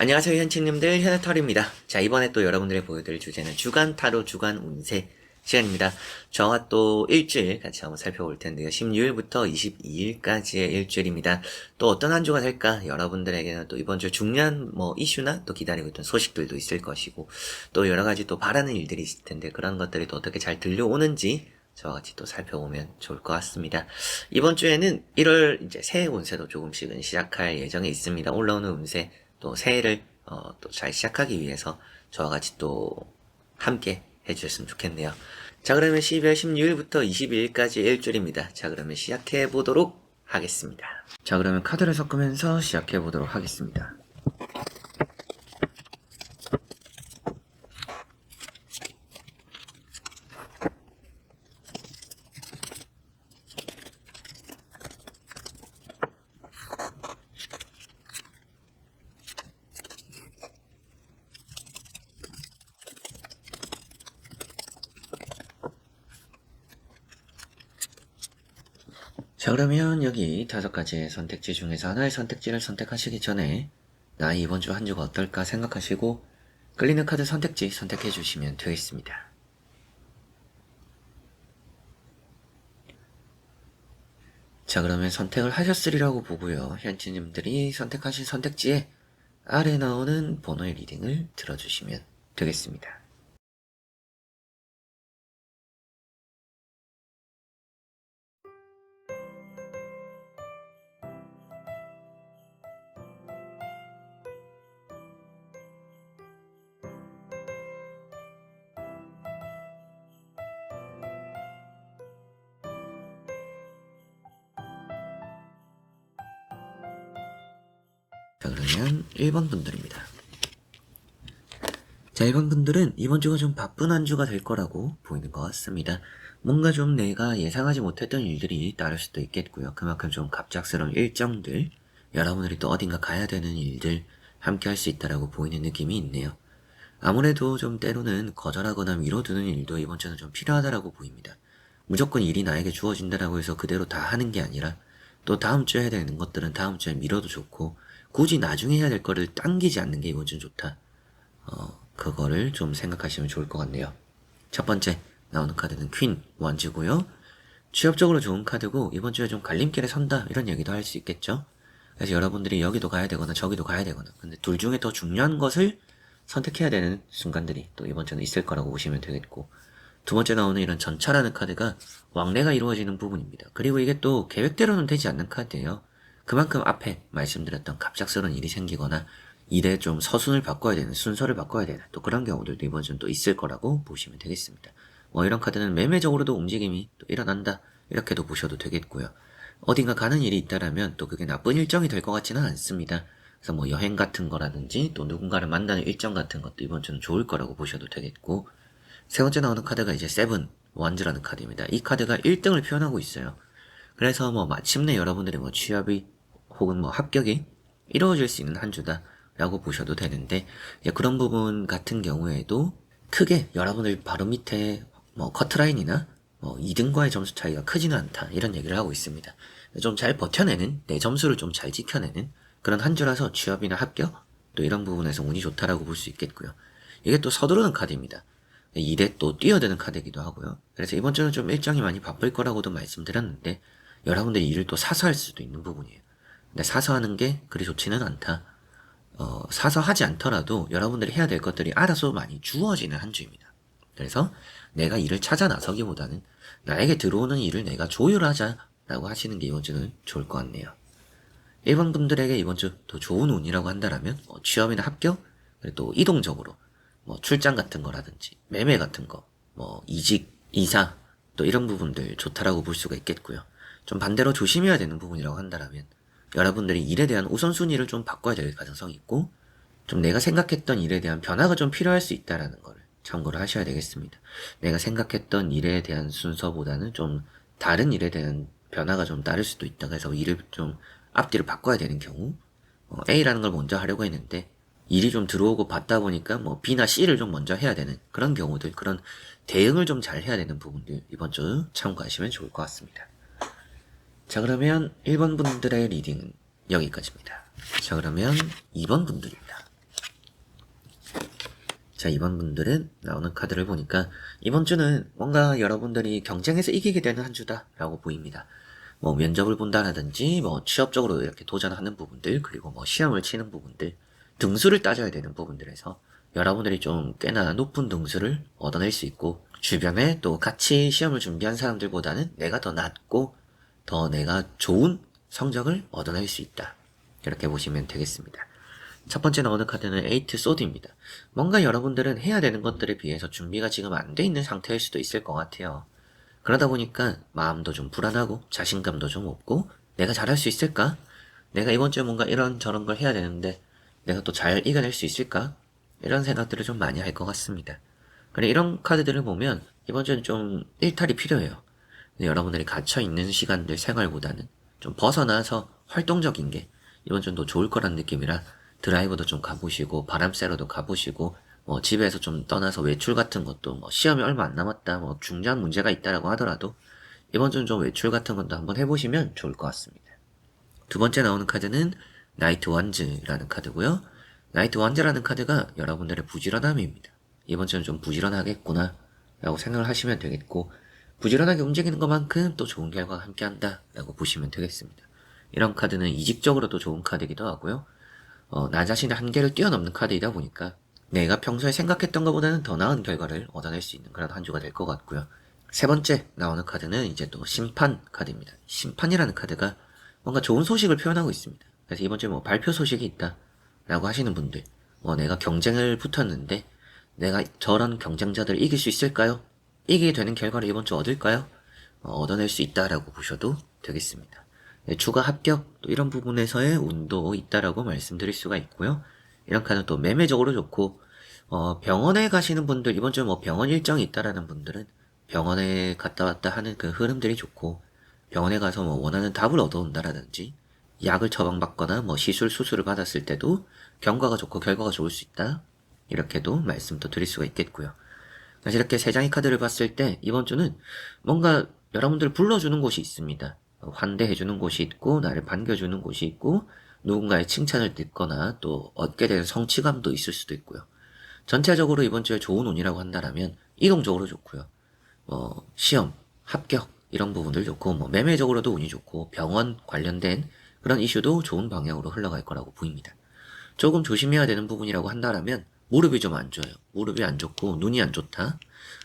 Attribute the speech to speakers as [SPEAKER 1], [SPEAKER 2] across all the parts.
[SPEAKER 1] 안녕하세요 현치님들, 현해털입니다. 자, 이번에 또 여러분들이 보여드릴 주제는 주간 타로 주간 운세 시간입니다. 저와 또 일주일 같이 한번 살펴볼 텐데요. 16일부터 22일까지의 일주일입니다. 또 어떤 한 주가 될까? 여러분들에게는 또 이번 주 중요한 이슈나 또 기다리고 있던 소식들도 있을 것이고, 또 여러 가지 또 바라는 일들이 있을 텐데, 그런 것들이 또 어떻게 잘 들려오는지 저와 같이 또 살펴보면 좋을 것 같습니다. 이번 주에는 1월 이제 새해 운세도 조금씩은 시작할 예정에 있습니다. 올라오는 운세, 또 새해를 또 잘 시작하기 위해서 저와 같이 또 함께 해주셨으면 좋겠네요. 자, 그러면 12월 16일부터 22일까지 일주일입니다. 자, 그러면 시작해 보도록 하겠습니다. 자, 그러면 카드를 섞으면서 시작해 보도록 하겠습니다. 자, 그러면 여기 5가지의 선택지 중에서 하나의 선택지를 선택하시기 전에 나 이번 주 한 주가 어떨까 생각하시고 끌리는 카드 선택지 선택해 주시면 되겠습니다. 자, 그러면 선택을 하셨으리라고 보고요. 현지님들이 선택하신 선택지에 아래 나오는 번호의 리딩을 들어주시면 되겠습니다. 자, 그러면 1번 분들입니다. 자, 1번 분들은 이번 주가 좀 바쁜 한 주가 될 거라고 보이는 것 같습니다. 뭔가 좀 내가 예상하지 못했던 일들이 따를 수도 있겠고요. 그만큼 좀 갑작스러운 일정들, 여러분들이 또 어딘가 가야 되는 일들 함께 할 수 있다라고 보이는 느낌이 있네요. 아무래도 좀 때로는 거절하거나 미뤄두는 일도 이번 주는 좀 필요하다라고 보입니다. 무조건 일이 나에게 주어진다라고 해서 그대로 다 하는 게 아니라 또 다음 주에 해야 되는 것들은 다음 주에 미뤄도 좋고, 굳이 나중에 해야 될 거를 당기지 않는 게 이번 주는 좋다. 그거를 좀 생각하시면 좋을 것 같네요. 첫 번째 나오는 카드는 퀸 원즈고요. 취업적으로 좋은 카드고 이번 주에 좀 갈림길에 선다 이런 얘기도 할 수 있겠죠. 그래서 여러분들이 여기도 가야 되거나 저기도 가야 되거나, 근데 둘 중에 더 중요한 것을 선택해야 되는 순간들이 또 이번 주는 있을 거라고 보시면 되겠고, 두 번째 나오는 이런 전차라는 카드가 왕래가 이루어지는 부분입니다. 그리고 이게 또 계획대로는 되지 않는 카드예요. 그만큼 앞에 말씀드렸던 갑작스러운 일이 생기거나 일에 좀 서순을 바꿔야 되는, 순서를 바꿔야 되는 또 그런 경우들도 이번 주는 또 있을 거라고 보시면 되겠습니다. 이런 카드는 매매적으로도 움직임이 또 일어난다 이렇게도 보셔도 되겠고요. 어딘가 가는 일이 있다라면 또 그게 나쁜 일정이 될 것 같지는 않습니다. 그래서 여행 같은 거라든지 또 누군가를 만나는 일정 같은 것도 이번 주는 좋을 거라고 보셔도 되겠고, 세 번째 나오는 카드가 이제 세븐 원즈라는 카드입니다. 이 카드가 1등을 표현하고 있어요. 그래서 마침내 여러분들의 취업이 혹은 합격이 이루어질 수 있는 한 주다라고 보셔도 되는데, 그런 부분 같은 경우에도 크게 여러분들 바로 밑에 커트라인이나 2등과의 점수 차이가 크지는 않다 이런 얘기를 하고 있습니다. 좀 잘 버텨내는, 내 점수를 좀 잘 지켜내는 그런 한 주라서 취업이나 합격 또 이런 부분에서 운이 좋다라고 볼 수 있겠고요. 이게 또 서두르는 카드입니다. 일에 또 뛰어드는 카드이기도 하고요. 그래서 이번 주는 좀 일정이 많이 바쁠 거라고도 말씀드렸는데, 여러분들이 일을 또 사서 할 수도 있는 부분이에요. 근데 사서 하는 게 그리 좋지는 않다. 사서 하지 않더라도 여러분들이 해야 될 것들이 알아서 많이 주어지는 한 주입니다. 그래서 내가 일을 찾아 나서기보다는 나에게 들어오는 일을 내가 조율하자라고 하시는 게 이번 주는 좋을 것 같네요. 1번 분들에게 이번 주 더 좋은 운이라고 한다면 취업이나 합격, 그리고 또 이동적으로 출장 같은 거라든지 매매 같은 거, 이직, 이사 또 이런 부분들 좋다라고 볼 수가 있겠고요. 좀 반대로 조심해야 되는 부분이라고 한다면 여러분들이 일에 대한 우선순위를 좀 바꿔야 될 가능성이 있고, 좀 내가 생각했던 일에 대한 변화가 좀 필요할 수 있다라는 거를 참고를 하셔야 되겠습니다. 내가 생각했던 일에 대한 순서보다는 좀 다른 일에 대한 변화가 좀 따를 수도 있다. 그래서 일을 좀 앞뒤를 바꿔야 되는 경우, A라는 걸 먼저 하려고 했는데 일이 좀 들어오고 받다 보니까 B나 C를 좀 먼저 해야 되는 그런 경우들, 그런 대응을 좀 잘 해야 되는 부분들 이번 주 참고하시면 좋을 것 같습니다. 자, 그러면 1번 분들의 리딩은 여기까지입니다. 자, 그러면 2번 분들입니다. 자, 이번 분들은 나오는 카드를 보니까 이번 주는 뭔가 여러분들이 경쟁에서 이기게 되는 한 주다라고 보입니다. 뭐 면접을 본다라든지 뭐 취업적으로 이렇게 도전하는 부분들, 그리고 뭐 시험을 치는 부분들, 등수를 따져야 되는 부분들에서 여러분들이 좀 꽤나 높은 등수를 얻어낼 수 있고, 주변에 또 같이 시험을 준비한 사람들보다는 내가 더 낫고 더 내가 좋은 성적을 얻어낼 수 있다, 이렇게 보시면 되겠습니다. 첫 번째 나오는 카드는 에이트 소드입니다. 뭔가 여러분들은 해야 되는 것들에 비해서 준비가 지금 안 돼 있는 상태일 수도 있을 것 같아요. 그러다 보니까 마음도 좀 불안하고 자신감도 좀 없고, 내가 잘할 수 있을까? 내가 이번 주에 뭔가 이런 저런 걸 해야 되는데 내가 또 잘 이겨낼 수 있을까? 이런 생각들을 좀 많이 할 것 같습니다. 그래, 이런 카드들을 보면 이번 주는 좀 일탈이 필요해요. 여러분들이 갇혀있는 시간들 생활보다는 좀 벗어나서 활동적인 게 이번 주는 더 좋을 거란 느낌이라, 드라이브도 좀 가보시고 바람 쐬러도 가보시고, 뭐 집에서 좀 떠나서 외출 같은 것도, 뭐 시험이 얼마 안 남았다, 뭐 중요한 문제가 있다라고 하더라도 이번 주는 좀 외출 같은 것도 한번 해보시면 좋을 것 같습니다. 두 번째 나오는 카드는 나이트 원즈라는 카드고요. 나이트 원즈라는 카드가 여러분들의 부지런함입니다. 이번 주는 좀 부지런하겠구나 라고 생각을 하시면 되겠고, 부지런하게 움직이는 것만큼 또 좋은 결과가 함께한다 라고 보시면 되겠습니다. 이런 카드는 이직적으로도 좋은 카드이기도 하고요. 나 자신의 한계를 뛰어넘는 카드이다 보니까 내가 평소에 생각했던 것보다는 더 나은 결과를 얻어낼 수 있는 그런 한 주가 될 것 같고요. 세 번째 나오는 카드는 이제 또 심판 카드입니다. 심판이라는 카드가 뭔가 좋은 소식을 표현하고 있습니다. 그래서 이번 주에 뭐 발표 소식이 있다 라고 하시는 분들, 뭐 내가 경쟁을 붙었는데 내가 저런 경쟁자들을 이길 수 있을까요? 이기게 되는 결과를 이번 주 얻을까요? 얻어낼 수 있다라고 보셔도 되겠습니다. 네, 추가 합격, 또 이런 부분에서의 운도 있다라고 말씀드릴 수가 있고요. 이런 카드는 또 매매적으로 좋고, 병원에 가시는 분들, 이번 주에 뭐 병원 일정이 있다라는 분들은 병원에 갔다 왔다 하는 그 흐름들이 좋고, 병원에 가서 뭐 원하는 답을 얻어온다라든지, 약을 처방받거나 뭐 시술, 수술을 받았을 때도 경과가 좋고 결과가 좋을 수 있다, 이렇게도 말씀도 드릴 수가 있겠고요. 그래서 이렇게 세 장의 카드를 봤을 때 이번 주는 뭔가 여러분들 불러주는 곳이 있습니다. 환대해주는 곳이 있고, 나를 반겨주는 곳이 있고, 누군가의 칭찬을 듣거나 또 얻게 되는 성취감도 있을 수도 있고요. 전체적으로 이번 주에 좋은 운이라고 한다면 이동적으로 좋고요. 시험, 합격 이런 부분들 좋고, 뭐 매매적으로도 운이 좋고, 병원 관련된 그런 이슈도 좋은 방향으로 흘러갈 거라고 보입니다. 조금 조심해야 되는 부분이라고 한다면 무릎이 좀 안 좋아요. 무릎이 안 좋고 눈이 안 좋다,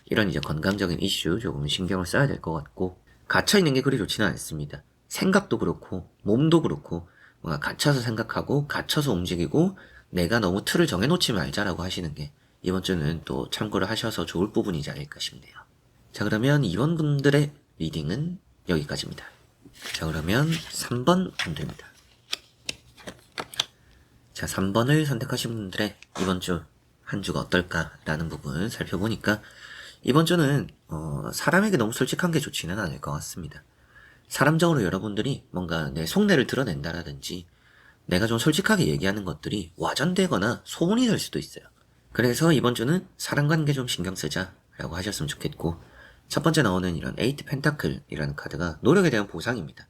[SPEAKER 1] 이런 이제 건강적인 이슈 조금 신경을 써야 될 것 같고, 갇혀있는 게 그리 좋지는 않습니다. 생각도 그렇고 몸도 그렇고 뭔가 갇혀서 생각하고 갇혀서 움직이고, 내가 너무 틀을 정해놓지 말자라고 하시는 게 이번 주는 또 참고를 하셔서 좋을 부분이지 않을까 싶네요. 자, 그러면 이번 분들의 리딩은 여기까지입니다. 자, 그러면 3번 분들입니다. 자, 3번을 선택하신 분들의 이번 주 한 주가 어떨까라는 부분 살펴보니까, 이번 주는 사람에게 너무 솔직한 게 좋지는 않을 것 같습니다. 사람적으로 여러분들이 뭔가 내 속내를 드러낸다라든지 내가 좀 솔직하게 얘기하는 것들이 와전되거나 소문이 될 수도 있어요. 그래서 이번 주는 사람 관계 좀 신경 쓰자라고 하셨으면 좋겠고, 첫 번째 나오는 이런 에이트 펜타클이라는 카드가 노력에 대한 보상입니다.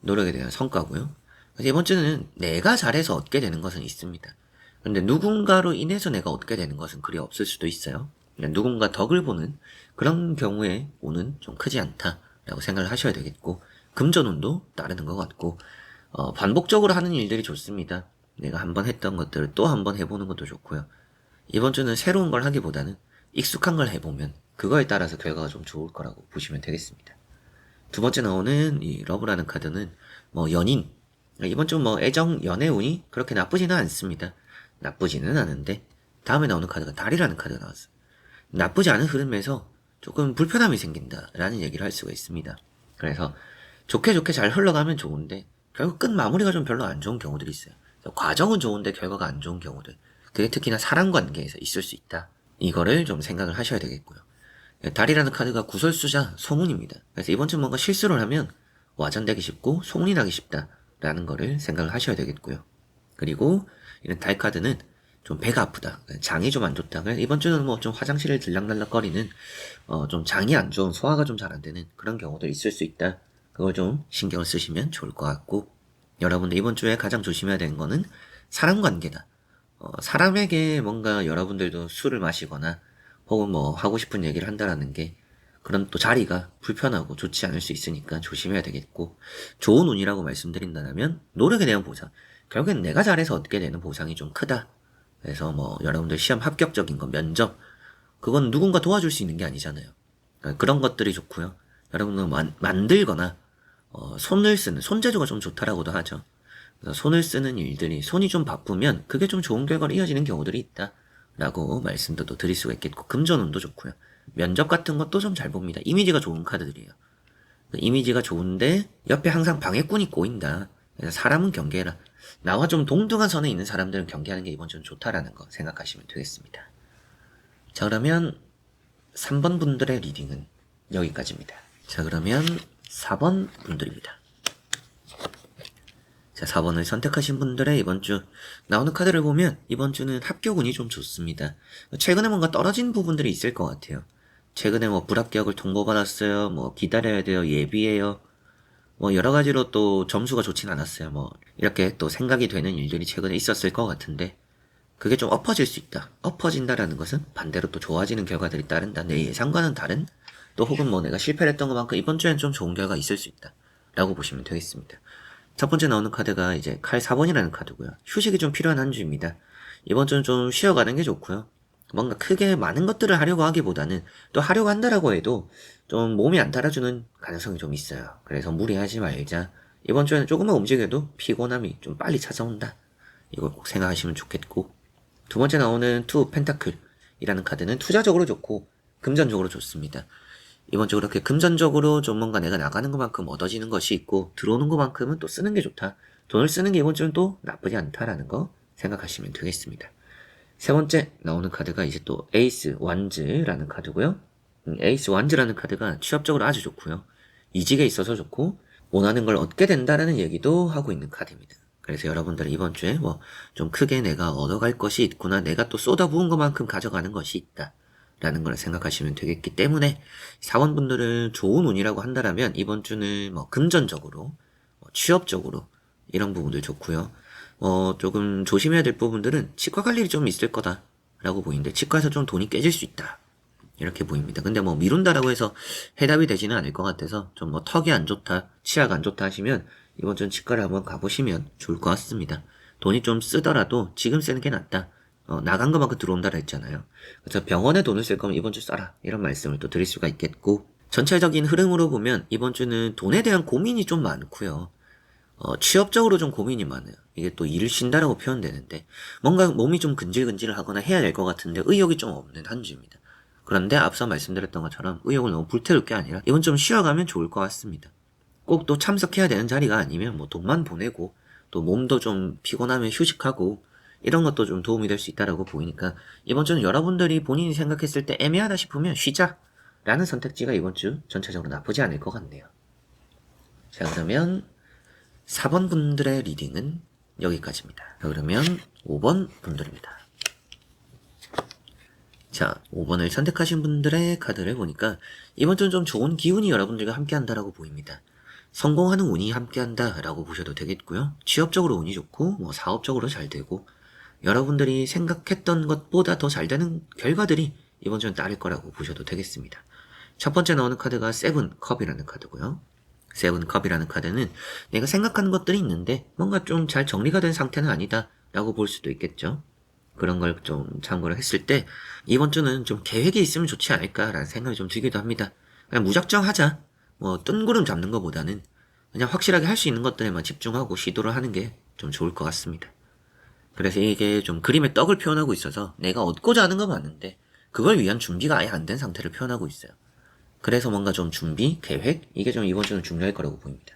[SPEAKER 1] 노력에 대한 성과고요. 그래서 이번 주는 내가 잘해서 얻게 되는 것은 있습니다. 근데 누군가로 인해서 내가 얻게 되는 것은 그리 없을 수도 있어요. 누군가 덕을 보는 그런 경우에 운은 좀 크지 않다라고 생각을 하셔야 되겠고, 금전운도 따르는 것 같고, 반복적으로 하는 일들이 좋습니다. 내가 한번 했던 것들을 또 한번 해보는 것도 좋고요. 이번 주는 새로운 걸 하기보다는 익숙한 걸 해보면 그거에 따라서 결과가 좀 좋을 거라고 보시면 되겠습니다. 두 번째 나오는 이 러브라는 카드는 뭐 연인, 이번 주 뭐 애정, 연애 운이 그렇게 나쁘지는 않습니다. 나쁘지는 않은데, 다음에 나오는 카드가 달이라는 카드가 나왔어요. 나쁘지 않은 흐름에서 조금 불편함이 생긴다라는 얘기를 할 수가 있습니다. 그래서 좋게 좋게 잘 흘러가면 좋은데 결국 끝 마무리가 좀 별로 안 좋은 경우들이 있어요. 과정은 좋은데 결과가 안 좋은 경우들, 그게 특히나 사람 관계에서 있을 수 있다. 이거를 좀 생각을 하셔야 되겠고요. 달이라는 카드가 구설수자, 소문입니다. 그래서 이번 주 뭔가 실수를 하면 와전되기 쉽고 소문이 나기 쉽다라는 거를 생각을 하셔야 되겠고요. 그리고 이런 달 카드는 좀 배가 아프다, 장이 좀 안 좋다, 이번 주는 뭐 좀 화장실을 들락날락거리는 좀 장이 안 좋은, 소화가 좀 잘 안 되는 그런 경우도 있을 수 있다. 그걸 좀 신경을 쓰시면 좋을 것 같고, 여러분들 이번 주에 가장 조심해야 되는 거는 사람 관계다. 사람에게 뭔가 여러분들도 술을 마시거나 혹은 뭐 하고 싶은 얘기를 한다라는 게 그런 또 자리가 불편하고 좋지 않을 수 있으니까 조심해야 되겠고, 좋은 운이라고 말씀드린다면 노력에 대한 보상, 결국엔 내가 잘해서 얻게 되는 보상이 좀 크다. 그래서 뭐 여러분들 시험 합격적인 거, 면접, 그건 누군가 도와줄 수 있는 게 아니잖아요. 그러니까 그런 것들이 좋고요. 여러분은 만들거나 손을 쓰는, 손재주가 좀 좋다라고도 하죠. 그래서 손을 쓰는 일들이, 손이 좀 바쁘면 그게 좀 좋은 결과로 이어지는 경우들이 있다 라고 말씀도 또 드릴 수가 있겠고, 금전운도 좋고요. 면접 같은 것도 좀 잘 봅니다. 이미지가 좋은 카드들이에요. 이미지가 좋은데 옆에 항상 방해꾼이 꼬인다. 그래서 사람은 경계해라. 나와 좀 동등한 선에 있는 사람들은 경계하는 게 이번 주는 좋다라는 거 생각하시면 되겠습니다. 자, 그러면 3번 분들의 리딩은 여기까지입니다. 자, 그러면 4번 분들입니다. 자, 4번을 선택하신 분들의 이번 주 나오는 카드를 보면 이번 주는 합격운이 좀 좋습니다. 최근에 뭔가 떨어진 부분들이 있을 것 같아요. 최근에 뭐 불합격을 통보받았어요. 뭐 기다려야 돼요. 예비해요. 뭐 여러 가지로 또 점수가 좋진 않았어요. 뭐 이렇게 또 생각이 되는 일들이 최근에 있었을 것 같은데, 그게 좀 엎어질 수 있다. 엎어진다라는 것은 반대로 또 좋아지는 결과들이 따른다. 내 예상과는 다른, 또 혹은 뭐 내가 실패를 했던 것만큼 이번 주엔 좀 좋은 결과가 있을 수 있다 라고 보시면 되겠습니다. 첫 번째 나오는 카드가 이제 칼 4번이라는 카드고요. 휴식이 좀 필요한 한 주입니다. 이번 주는 좀 쉬어가는 게 좋고요. 뭔가 크게 많은 것들을 하려고 하기보다는, 또 하려고 한다라고 해도 좀 몸이 안 따라주는 가능성이 좀 있어요. 그래서 무리하지 말자. 이번 주에는 조금만 움직여도 피곤함이 좀 빨리 찾아온다. 이걸 꼭 생각하시면 좋겠고, 두 번째 나오는 투 펜타클이라는 카드는 투자적으로 좋고 금전적으로 좋습니다. 이번 주 그렇게 금전적으로 좀 뭔가 내가 나가는 것만큼 얻어지는 것이 있고, 들어오는 것만큼은 또 쓰는 게 좋다. 돈을 쓰는 게 이번 주는 또 나쁘지 않다라는 거 생각하시면 되겠습니다. 세 번째 나오는 카드가 이제 또 에이스 완즈라는 카드고요. 에이스 완즈라는 카드가 취업적으로 아주 좋고요. 이직에 있어서 좋고 원하는 걸 얻게 된다라는 얘기도 하고 있는 카드입니다. 그래서 여러분들은 이번 주에 뭐 좀 크게 내가 얻어갈 것이 있구나, 내가 또 쏟아부은 것만큼 가져가는 것이 있다 라는 걸 생각하시면 되겠기 때문에, 사원분들은 좋은 운이라고 한다라면 이번 주는 뭐 금전적으로, 취업적으로 이런 부분들 좋고요. 조금 조심해야 될 부분들은 치과 갈 일이 좀 있을 거다라고 보이는데, 치과에서 좀 돈이 깨질 수 있다 이렇게 보입니다. 근데 뭐 미룬다라고 해서 해답이 되지는 않을 것 같아서, 좀 뭐 턱이 안 좋다, 치아가 안 좋다 하시면 이번 주는 치과를 한번 가보시면 좋을 것 같습니다. 돈이 좀 쓰더라도 지금 쓰는 게 낫다. 나간 것만큼 들어온다라 했잖아요. 그래서 병원에 돈을 쓸 거면 이번 주 써라, 이런 말씀을 또 드릴 수가 있겠고, 전체적인 흐름으로 보면 이번 주는 돈에 대한 고민이 좀 많고요. 취업적으로 좀 고민이 많아요. 이게 또 일을 쉰다라고 표현되는데, 뭔가 몸이 좀 근질근질을 하거나 해야 될 것 같은데 의욕이 좀 없는 한 주입니다. 그런데 앞서 말씀드렸던 것처럼 의욕을 너무 불태울 게 아니라 이번 좀 쉬어가면 좋을 것 같습니다. 꼭 또 참석해야 되는 자리가 아니면 뭐 돈만 보내고, 또 몸도 좀 피곤하면 휴식하고, 이런 것도 좀 도움이 될 수 있다라고 보이니까, 이번 주는 여러분들이 본인이 생각했을 때 애매하다 싶으면 쉬자 라는 선택지가 이번 주 전체적으로 나쁘지 않을 것 같네요. 자, 그러면 4번 분들의 리딩은 여기까지입니다. 자, 그러면 5번 분들입니다. 자, 5번을 선택하신 분들의 카드를 보니까 이번 주는 좀 좋은 기운이 여러분들과 함께 한다라고 보입니다. 성공하는 운이 함께 한다라고 보셔도 되겠고요. 취업적으로 운이 좋고, 뭐 사업적으로 잘 되고, 여러분들이 생각했던 것보다 더 잘 되는 결과들이 이번 주는 따를 거라고 보셔도 되겠습니다. 첫 번째 나오는 카드가 세븐 컵이라는 카드고요. 세븐 컵이라는 카드는 내가 생각하는 것들이 있는데 뭔가 좀 잘 정리가 된 상태는 아니다 라고 볼 수도 있겠죠. 그런 걸 좀 참고를 했을 때 이번 주는 좀 계획이 있으면 좋지 않을까라는 생각이 좀 들기도 합니다. 그냥 무작정 하자, 뭐 뜬구름 잡는 것보다는 그냥 확실하게 할 수 있는 것들에만 집중하고 시도를 하는 게 좀 좋을 것 같습니다. 그래서 이게 좀 그림의 떡을 표현하고 있어서 내가 얻고자 하는 건 맞는데 그걸 위한 준비가 아예 안 된 상태를 표현하고 있어요. 그래서 뭔가 좀 준비, 계획, 이게 좀 이번 주는 중요할 거라고 보입니다.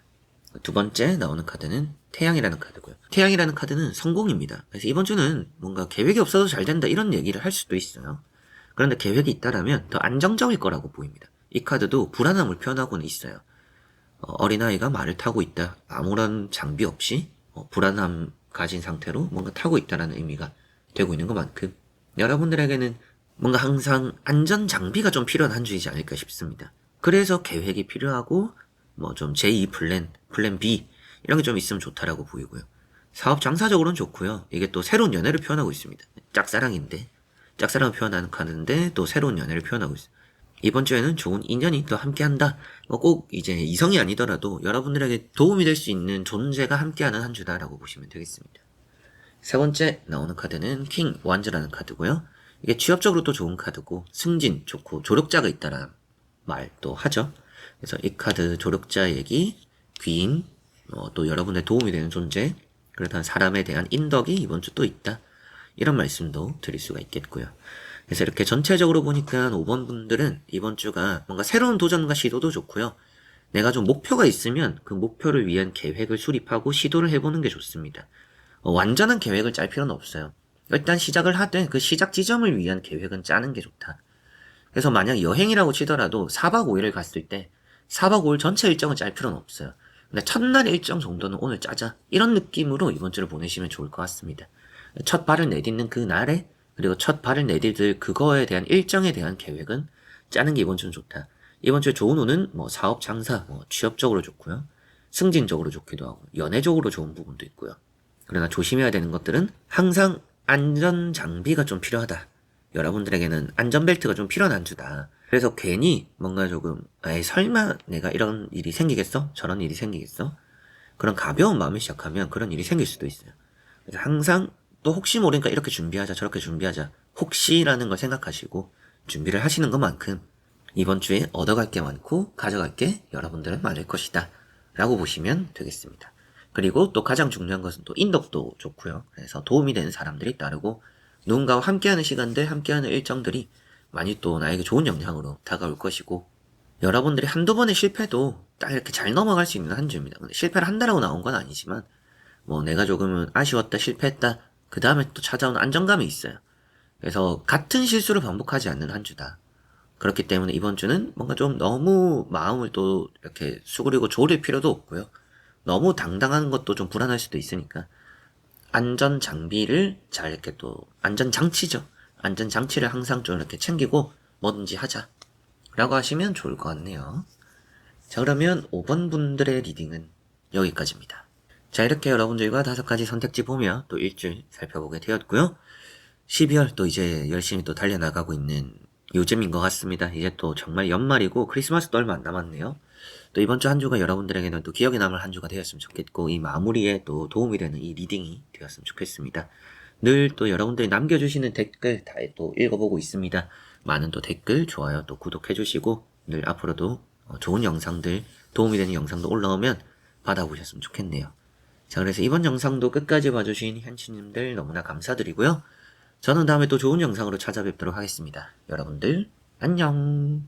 [SPEAKER 1] 두 번째 나오는 카드는 태양이라는 카드고요. 태양이라는 카드는 성공입니다. 그래서 이번 주는 뭔가 계획이 없어도 잘 된다 이런 얘기를 할 수도 있어요. 그런데 계획이 있다라면 더 안정적일 거라고 보입니다. 이 카드도 불안함을 표현하고는 있어요. 어린아이가 말을 타고 있다. 아무런 장비 없이 불안함 가진 상태로 뭔가 타고 있다라는 의미가 되고 있는 것만큼, 여러분들에게는 뭔가 항상 안전 장비가 좀 필요한 한 주이지 않을까 싶습니다. 그래서 계획이 필요하고 뭐 좀 제2 플랜 B 이런 게 좀 있으면 좋다라고 보이고요. 사업 장사적으로는 좋고요. 이게 또 새로운 연애를 표현하고 있습니다. 짝사랑인데 짝사랑을 표현하는 카드인데 또 새로운 연애를 표현하고 있어요. 이번 주에는 좋은 인연이 또 함께한다. 꼭 이제 이성이 아니더라도 여러분들에게 도움이 될 수 있는 존재가 함께하는 한 주다라고 보시면 되겠습니다. 세 번째 나오는 카드는 킹 완즈라는 카드고요. 이게 취업적으로 또 좋은 카드고 승진 좋고 조력자가 있다라는 말도 하죠. 그래서 이 카드 조력자 얘기, 귀인, 또 여러분의 도움이 되는 존재, 그렇다는 사람에 대한 인덕이 이번 주 또 있다. 이런 말씀도 드릴 수가 있겠고요. 그래서 이렇게 전체적으로 보니까 5번 분들은 이번 주가 뭔가 새로운 도전과 시도도 좋고요. 내가 좀 목표가 있으면 그 목표를 위한 계획을 수립하고 시도를 해보는 게 좋습니다. 완전한 계획을 짤 필요는 없어요. 일단 시작을 하되 그 시작 지점을 위한 계획은 짜는 게 좋다. 그래서 만약 여행이라고 치더라도 4박 5일을 갔을 때 4박 5일 전체 일정을 짤 필요는 없어요. 근데 첫날 일정 정도는 오늘 짜자. 이런 느낌으로 이번 주를 보내시면 좋을 것 같습니다. 첫 발을 내딛는 그 날에 그리고 첫 발을 내딛을 그거에 대한 일정에 대한 계획은 짜는 게 이번 주는 좋다. 이번 주에 좋은 운은 사업 장사, 취업적으로 좋고요. 승진적으로 좋기도 하고 연애적으로 좋은 부분도 있고요. 그러나 조심해야 되는 것들은 항상 안전 장비가 좀 필요하다. 여러분들에게는 안전벨트가 좀 필요한 한 주다. 그래서 괜히 뭔가 조금 에이 설마 내가 이런 일이 생기겠어? 저런 일이 생기겠어? 그런 가벼운 마음을 시작하면 그런 일이 생길 수도 있어요. 그래서 항상 또 혹시 모르니까 이렇게 준비하자 저렇게 준비하자 혹시라는 걸 생각하시고 준비를 하시는 것만큼 이번 주에 얻어갈 게 많고 가져갈 게 여러분들은 많을 것이다 라고 보시면 되겠습니다. 그리고 또 가장 중요한 것은 또 인덕도 좋고요. 그래서 도움이 되는 사람들이 따르고 누군가와 함께하는 시간들, 함께하는 일정들이 많이 또 나에게 좋은 영향으로 다가올 것이고 여러분들이 한두 번의 실패도 딱 이렇게 잘 넘어갈 수 있는 한 주입니다. 실패를 한다라고 나온 건 아니지만 내가 조금은 아쉬웠다, 실패했다, 그 다음에 또 찾아오는 안정감이 있어요. 그래서 같은 실수를 반복하지 않는 한 주다. 그렇기 때문에 이번 주는 뭔가 좀 너무 마음을 또 이렇게 수그리고 졸일 필요도 없고요. 너무 당당한 것도 좀 불안할 수도 있으니까 안전 장비를 잘 이렇게 또 안전 장치죠. 안전 장치를 항상 좀 이렇게 챙기고 뭐든지 하자 라고 하시면 좋을 것 같네요. 자, 그러면 5번 분들의 리딩은 여기까지입니다. 자, 이렇게 여러분들과 5가지 선택지 보며 또 일주일 살펴보게 되었고요. 12월 또 이제 열심히 또 달려나가고 있는 요즘인 것 같습니다. 이제 또 정말 연말이고 크리스마스도 얼마 안 남았네요. 또 이번 주 한 주가 여러분들에게는 또 기억에 남을 한 주가 되었으면 좋겠고 이 마무리에 또 도움이 되는 이 리딩이 되었으면 좋겠습니다. 늘 또 여러분들이 남겨주시는 댓글 다 또 읽어보고 있습니다. 많은 또 댓글, 좋아요 또 구독해주시고 늘 앞으로도 좋은 영상들, 도움이 되는 영상도 올라오면 받아보셨으면 좋겠네요. 자, 그래서 이번 영상도 끝까지 봐주신 현치님들 너무나 감사드리고요. 저는 다음에 또 좋은 영상으로 찾아뵙도록 하겠습니다. 여러분들 안녕.